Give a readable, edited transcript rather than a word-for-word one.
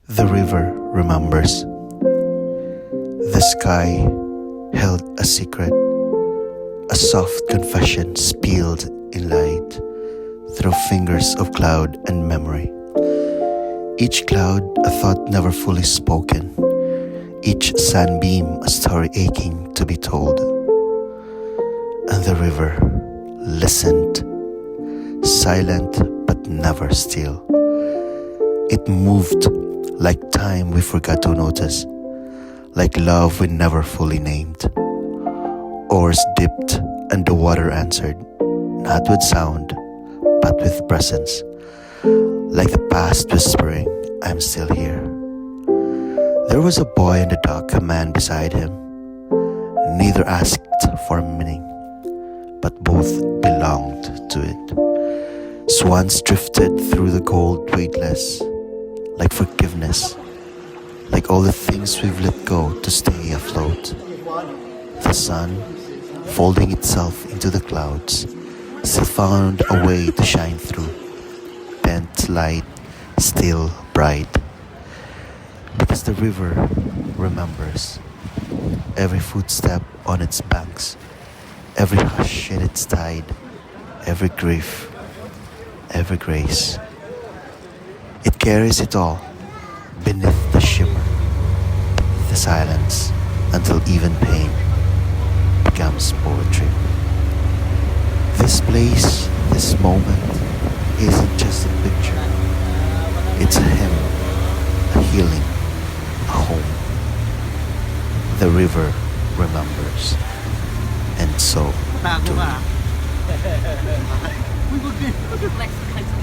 The river remembers. The sky held a secret, a soft confession spilled in light through fingers of cloud and memory. Each cloud a thought never fully spoken, each sunbeam a story aching to be told. And the river listened, silent but never still. It moved like time we forgot to notice, like love we never fully named. Oars dipped and the water answered, not with sound, but with presence. Like the past whispering, I'm still here. There was a boy in the dock, a man beside him. Neither asked for meaning, but both belonged to it. Swans drifted through the gold weightless, like forgiveness, like all the things we've let go to stay afloat. The sun, folding itself into the clouds, still found a way to shine through. Bent light, still bright. Because the river remembers every footstep on its banks, every hush in its tide, every grief, every grace. It carries it all beneath the shimmer, the silence, until even pain becomes poetry. This place, this moment, isn't just a picture. It's a hymn, a healing, a home. The river remembers, and so do we.